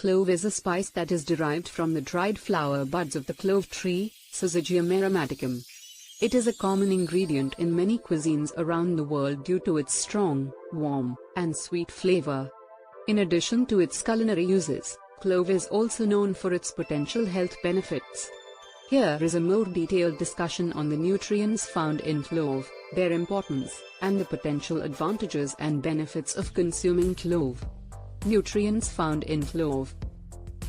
Clove is a spice that is derived from the dried flower buds of the clove tree, Syzygium aromaticum. It is a common ingredient in many cuisines around the world due to its strong, warm, and sweet flavor. In addition to its culinary uses, clove is also known for its potential health benefits. Here is a more detailed discussion on the nutrients found in clove, their importance, and the potential advantages and benefits of consuming clove. Nutrients found in clove.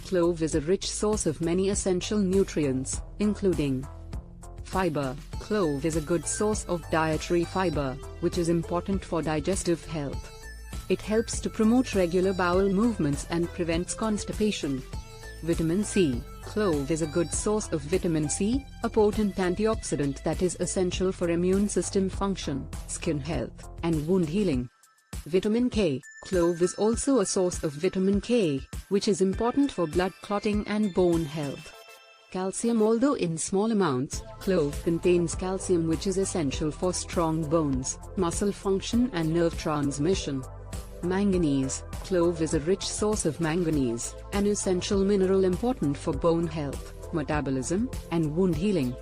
Clove is a rich source of many essential nutrients, including fiber. Clove is a good source of dietary fiber, which is important for digestive health. It helps to promote regular bowel movements and prevents constipation. Vitamin C. Clove is a good source of vitamin C, a potent antioxidant that is essential for immune system function, skin health, and wound healing. Vitamin K. Clove is also a source of vitamin K, which is important for blood clotting and bone health. Calcium. Although in small amounts, clove contains calcium, which is essential for strong bones, muscle function and nerve transmission. Manganese. Clove is a rich source of manganese, an essential mineral important for bone health, metabolism, and wound healing.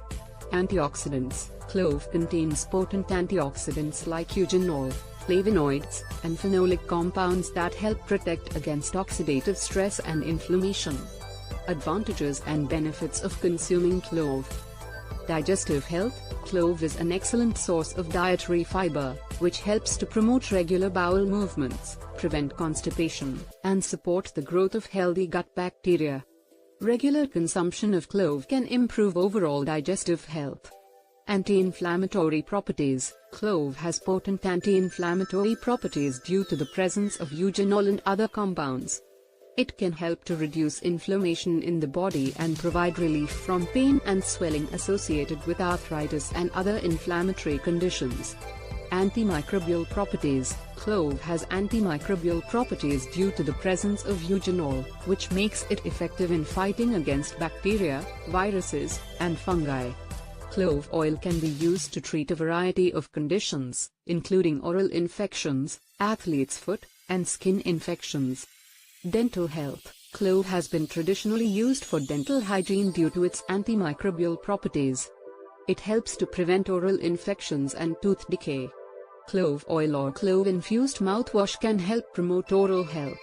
Antioxidants. Clove contains potent antioxidants like eugenol, flavonoids, and phenolic compounds that help protect against oxidative stress and inflammation. Advantages and benefits of consuming clove. Digestive health. Clove is an excellent source of dietary fiber, which helps to promote regular bowel movements, prevent constipation, and support the growth of healthy gut bacteria. Regular consumption of clove can improve overall digestive health. Anti-inflammatory properties. Clove has potent anti-inflammatory properties due to the presence of eugenol and other compounds. It can help to reduce inflammation in the body and provide relief from pain and swelling associated with arthritis and other inflammatory conditions. Antimicrobial properties. Clove has antimicrobial properties due to the presence of eugenol, which makes it effective in fighting against bacteria, viruses, and fungi. Clove oil can be used to treat a variety of conditions, including oral infections, athlete's foot, and skin infections. Dental health. Clove has been traditionally used for dental hygiene due to its antimicrobial properties. It helps to prevent oral infections and tooth decay. Clove oil or clove-infused mouthwash can help promote oral health.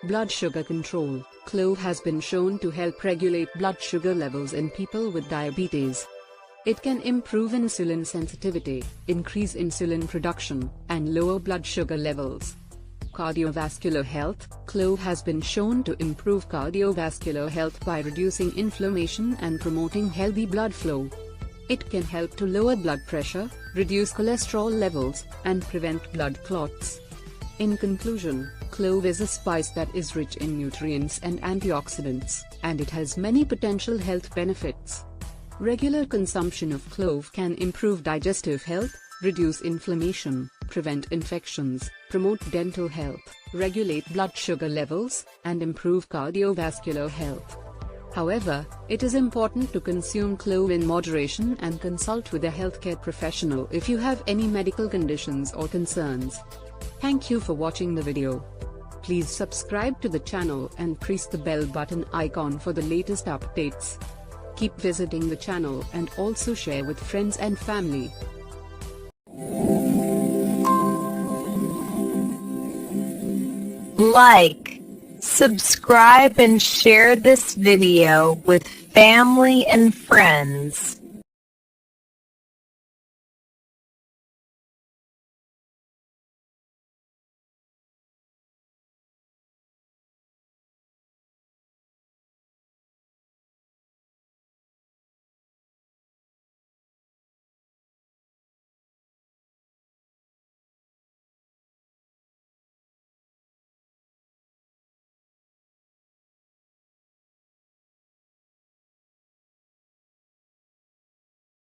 Blood sugar control. Clove has been shown to help regulate blood sugar levels in people with diabetes. It can improve insulin sensitivity, increase insulin production, and lower blood sugar levels. Cardiovascular health. Clove has been shown to improve cardiovascular health by reducing inflammation and promoting healthy blood flow. It can help to lower blood pressure, reduce cholesterol levels, and prevent blood clots. In conclusion, clove is a spice that is rich in nutrients and antioxidants, and it has many potential health benefits. Regular consumption of clove can improve digestive health, reduce inflammation, prevent infections, promote dental health, regulate blood sugar levels, and improve cardiovascular health. However, it is important to consume clove in moderation and consult with a healthcare professional if you have any medical conditions or concerns. Thank you for watching the video. Please subscribe to the channel and press the bell button icon for the latest updates. Keep visiting the channel and also share with friends and family. Like, subscribe and share this video with family and friends.